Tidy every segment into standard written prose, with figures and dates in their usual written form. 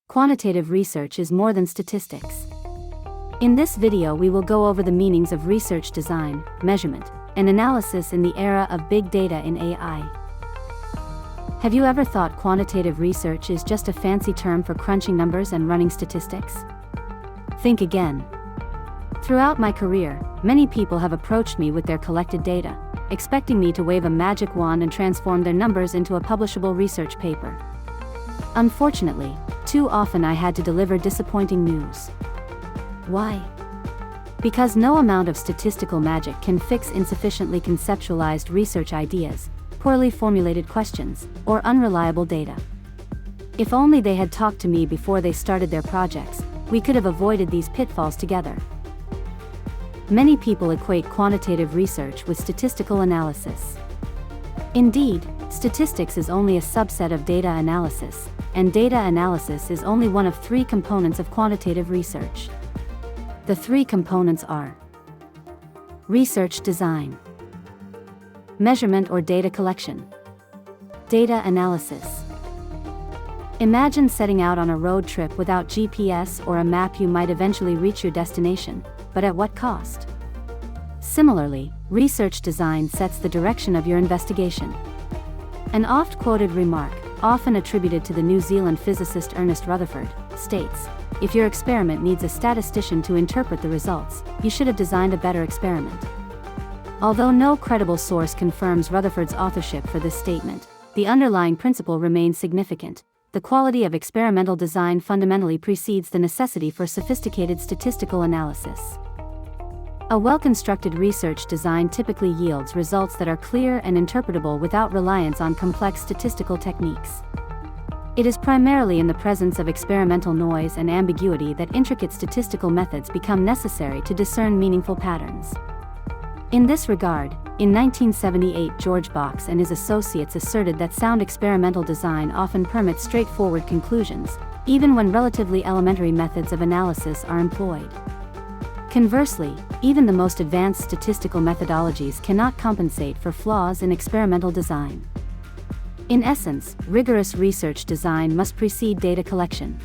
quantitative research is more than statistics. In this video we will go over the meanings of research design, measurement, and analysis in the era of big data in AI. Have you ever thought quantitative research is just a fancy term for crunching numbers and running statistics? Think again. Throughout my career, many people have approached me with their collected data, expecting me to wave a magic wand and transform their numbers into a publishable research paper. Unfortunately, too often I had to deliver disappointing news. Why? Because no amount of statistical magic can fix insufficiently conceptualized research ideas, poorly formulated questions, or unreliable data. If only they had talked to me before they started their projects, we could have avoided these pitfalls together. Many people equate quantitative research with statistical analysis. Indeed, statistics is only a subset of data analysis, and data analysis is only one of three components of quantitative research. The three components are research design, measurement or data collection, data analysis. Imagine setting out on a road trip without GPS or a map. You might eventually reach your destination, but at what cost? Similarly, research design sets the direction of your investigation. An oft-quoted remark, often attributed to the New Zealand physicist Ernest Rutherford, states, "If your experiment needs a statistician to interpret the results, you should have designed a better experiment." Although no credible source confirms Rutherford's authorship for this statement, the underlying principle remains significant. The quality of experimental design fundamentally precedes the necessity for sophisticated statistical analysis. A well-constructed research design typically yields results that are clear and interpretable without reliance on complex statistical techniques. It is primarily in the presence of experimental noise and ambiguity that intricate statistical methods become necessary to discern meaningful patterns. In this regard, in 1978 George Box and his associates asserted that sound experimental design often permits straightforward conclusions, even when relatively elementary methods of analysis are employed. Conversely, even the most advanced statistical methodologies cannot compensate for flaws in experimental design. In essence, rigorous research design must precede data collection.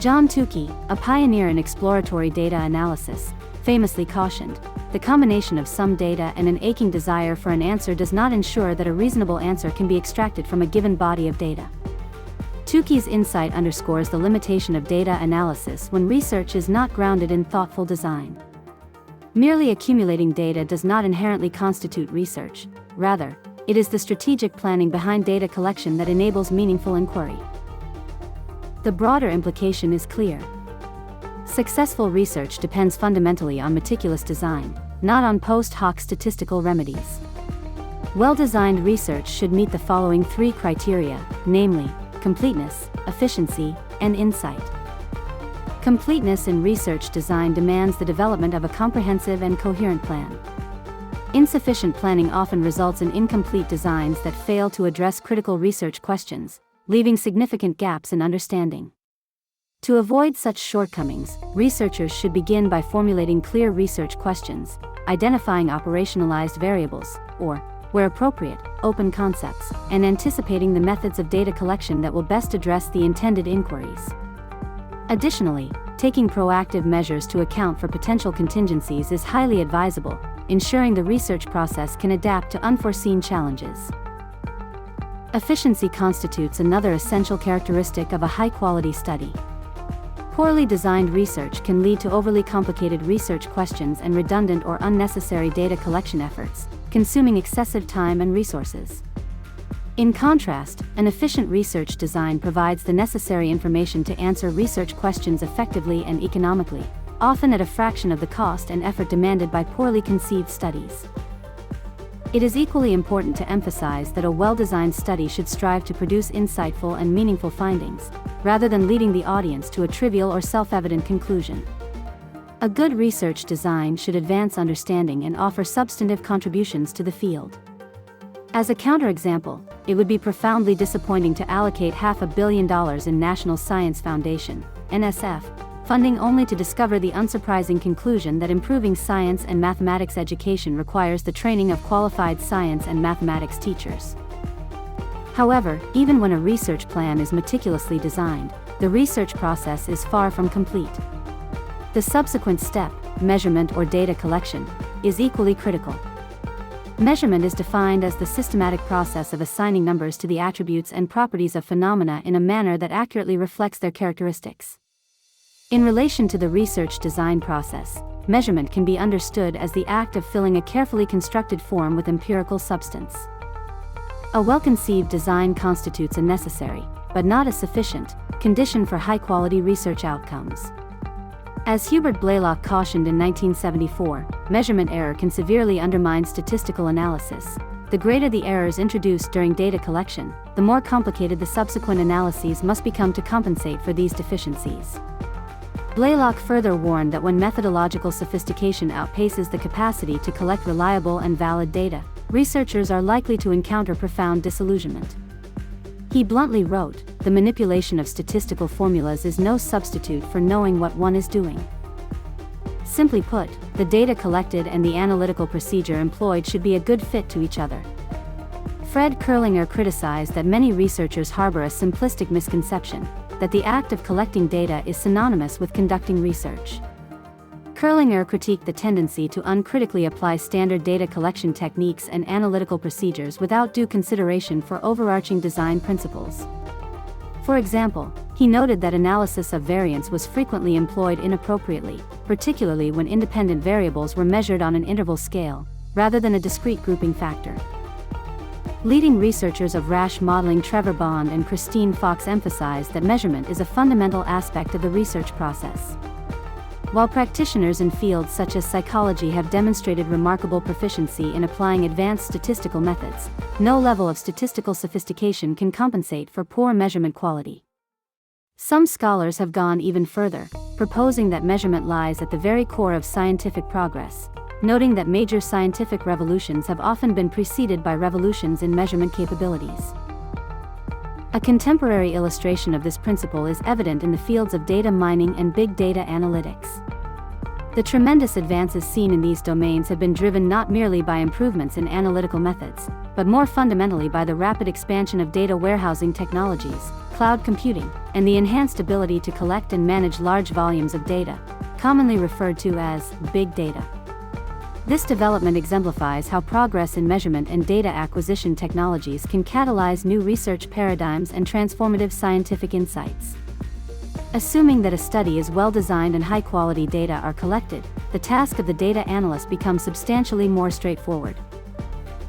John Tukey, a pioneer in exploratory data analysis, famously cautioned, "The combination of some data and an aching desire for an answer does not ensure that a reasonable answer can be extracted from a given body of data." Tukey's insight underscores the limitation of data analysis when research is not grounded in thoughtful design. Merely accumulating data does not inherently constitute research. Rather, it is the strategic planning behind data collection that enables meaningful inquiry. The broader implication is clear. Successful research depends fundamentally on meticulous design, not on post hoc statistical remedies. Well-designed research should meet the following three criteria, namely, completeness, efficiency, and insight. Completeness in research design demands the development of a comprehensive and coherent plan. Insufficient planning often results in incomplete designs that fail to address critical research questions, leaving significant gaps in understanding. To avoid such shortcomings, researchers should begin by formulating clear research questions, identifying operationalized variables, or, where appropriate, open concepts, and anticipating the methods of data collection that will best address the intended inquiries. Additionally, taking proactive measures to account for potential contingencies is highly advisable, ensuring the research process can adapt to unforeseen challenges. Efficiency constitutes another essential characteristic of a high-quality study. Poorly designed research can lead to overly complicated research questions and redundant or unnecessary data collection efforts, consuming excessive time and resources. In contrast, an efficient research design provides the necessary information to answer research questions effectively and economically, often at a fraction of the cost and effort demanded by poorly conceived studies. It is equally important to emphasize that a well-designed study should strive to produce insightful and meaningful findings, rather than leading the audience to a trivial or self-evident conclusion. A good research design should advance understanding and offer substantive contributions to the field. As a counterexample, it would be profoundly disappointing to allocate $500 million in National Science Foundation, NSF, funding only to discover the unsurprising conclusion that improving science and mathematics education requires the training of qualified science and mathematics teachers. However, even when a research plan is meticulously designed, the research process is far from complete. The subsequent step, measurement or data collection, is equally critical. Measurement is defined as the systematic process of assigning numbers to the attributes and properties of phenomena in a manner that accurately reflects their characteristics. In relation to the research design process, measurement can be understood as the act of filling a carefully constructed form with empirical substance. A well-conceived design constitutes a necessary, but not a sufficient, condition for high-quality research outcomes. As Hubert Blaylock cautioned in 1974, measurement error can severely undermine statistical analysis. The greater the errors introduced during data collection, the more complicated the subsequent analyses must become to compensate for these deficiencies. Blaylock further warned that when methodological sophistication outpaces the capacity to collect reliable and valid data, researchers are likely to encounter profound disillusionment. He bluntly wrote, "The manipulation of statistical formulas is no substitute for knowing what one is doing." Simply put, the data collected and the analytical procedure employed should be a good fit to each other. Fred Kerlinger criticized that many researchers harbor a simplistic misconception, that the act of collecting data is synonymous with conducting research. Kerlinger critiqued the tendency to uncritically apply standard data collection techniques and analytical procedures without due consideration for overarching design principles. For example, he noted that analysis of variance was frequently employed inappropriately, particularly when independent variables were measured on an interval scale, rather than a discrete grouping factor. Leading researchers of rash modeling Trevor Bond and Christine Fox emphasized that measurement is a fundamental aspect of the research process. While practitioners in fields such as psychology have demonstrated remarkable proficiency in applying advanced statistical methods, no level of statistical sophistication can compensate for poor measurement quality. Some scholars have gone even further, proposing that measurement lies at the very core of scientific progress, noting that major scientific revolutions have often been preceded by revolutions in measurement capabilities. A contemporary illustration of this principle is evident in the fields of data mining and big data analytics. The tremendous advances seen in these domains have been driven not merely by improvements in analytical methods, but more fundamentally by the rapid expansion of data warehousing technologies, cloud computing, and the enhanced ability to collect and manage large volumes of data, commonly referred to as big data. This development exemplifies how progress in measurement and data acquisition technologies can catalyze new research paradigms and transformative scientific insights. Assuming that a study is well-designed and high-quality data are collected, the task of the data analyst becomes substantially more straightforward.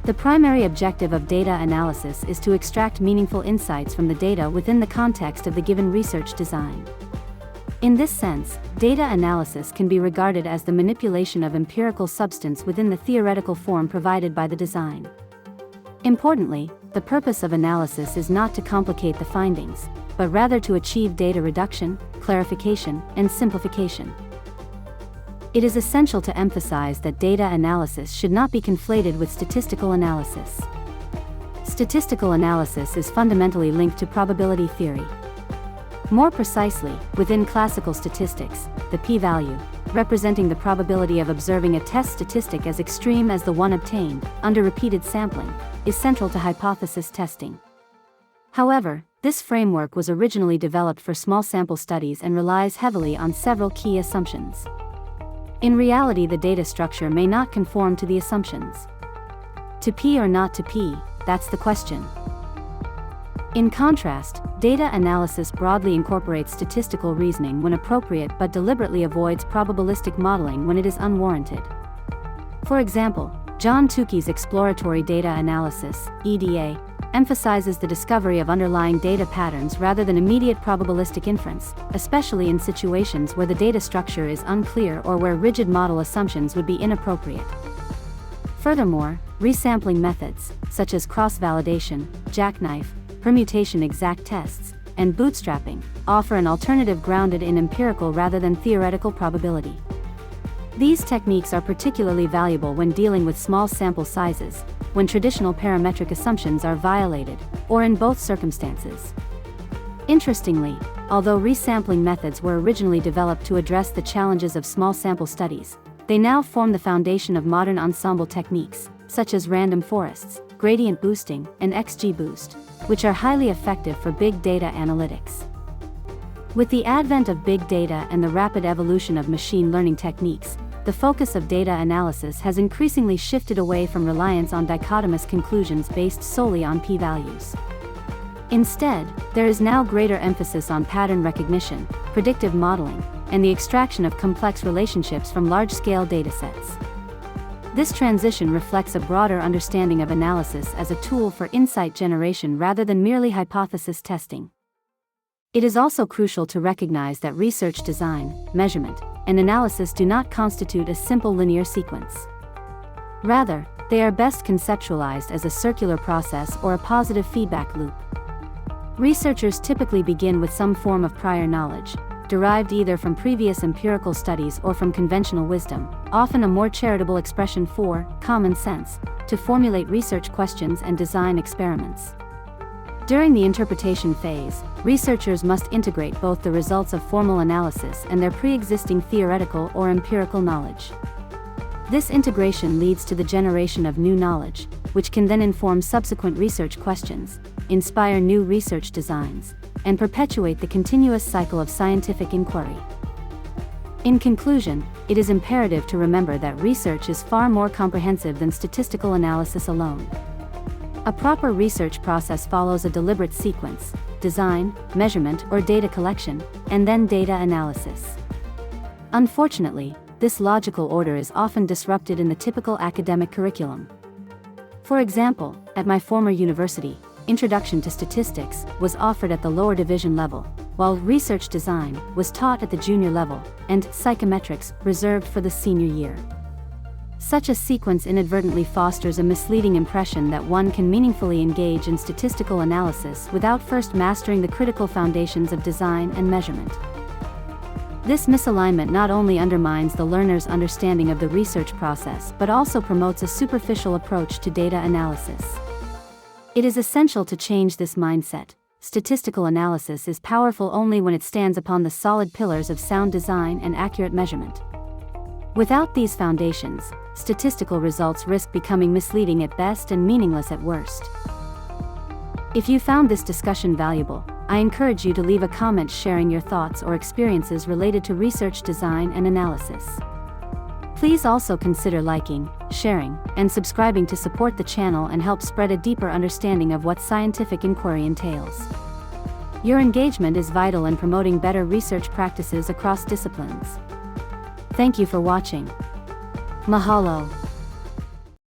The primary objective of data analysis is to extract meaningful insights from the data within the context of the given research design. In this sense, data analysis can be regarded as the manipulation of empirical substance within the theoretical form provided by the design. Importantly, the purpose of analysis is not to complicate the findings, but rather to achieve data reduction, clarification, and simplification. It is essential to emphasize that data analysis should not be conflated with statistical analysis. Statistical analysis is fundamentally linked to probability theory. More precisely, within classical statistics, the p-value, representing the probability of observing a test statistic as extreme as the one obtained, under repeated sampling, is central to hypothesis testing. However, this framework was originally developed for small sample studies and relies heavily on several key assumptions. In reality, the data structure may not conform to the assumptions. To P or not to P, that's the question. In contrast, data analysis broadly incorporates statistical reasoning when appropriate but deliberately avoids probabilistic modeling when it is unwarranted. For example, John Tukey's exploratory data analysis, EDA, emphasizes the discovery of underlying data patterns rather than immediate probabilistic inference, especially in situations where the data structure is unclear or where rigid model assumptions would be inappropriate. Furthermore, resampling methods, such as cross-validation, jackknife, permutation exact tests, and bootstrapping, offer an alternative grounded in empirical rather than theoretical probability. These techniques are particularly valuable when dealing with small sample sizes, when traditional parametric assumptions are violated, or in both circumstances. Interestingly, although resampling methods were originally developed to address the challenges of small sample studies, they now form the foundation of modern ensemble techniques, such as random forests, gradient boosting, and XGBoost, which are highly effective for big data analytics. With the advent of big data and the rapid evolution of machine learning techniques, the focus of data analysis has increasingly shifted away from reliance on dichotomous conclusions based solely on p-values. Instead, there is now greater emphasis on pattern recognition, predictive modeling, and the extraction of complex relationships from large-scale datasets. This transition reflects a broader understanding of analysis as a tool for insight generation rather than merely hypothesis testing. It is also crucial to recognize that research design, measurement, and analysis do not constitute a simple linear sequence. Rather, they are best conceptualized as a circular process or a positive feedback loop. Researchers typically begin with some form of prior knowledge, derived either from previous empirical studies or from conventional wisdom, often a more charitable expression for common sense, to formulate research questions and design experiments. During the interpretation phase, researchers must integrate both the results of formal analysis and their pre-existing theoretical or empirical knowledge. This integration leads to the generation of new knowledge, which can then inform subsequent research questions, inspire new research designs, and perpetuate the continuous cycle of scientific inquiry. In conclusion, it is imperative to remember that research is far more comprehensive than statistical analysis alone. A proper research process follows a deliberate sequence: design, measurement or data collection, and then data analysis. Unfortunately, this logical order is often disrupted in the typical academic curriculum. For example, at my former university, Introduction to Statistics was offered at the lower division level, while research design was taught at the junior level, and psychometrics reserved for the senior year. Such a sequence inadvertently fosters a misleading impression that one can meaningfully engage in statistical analysis without first mastering the critical foundations of design and measurement. This misalignment not only undermines the learner's understanding of the research process but also promotes a superficial approach to data analysis. It is essential to change this mindset. Statistical analysis is powerful only when it stands upon the solid pillars of sound design and accurate measurement. Without these foundations, statistical results risk becoming misleading at best and meaningless at worst. If you found this discussion valuable, I encourage you to leave a comment sharing your thoughts or experiences related to research design and analysis. Please also consider liking, sharing, and subscribing to support the channel and help spread a deeper understanding of what scientific inquiry entails. Your engagement is vital in promoting better research practices across disciplines. Thank you for watching. Mahalo.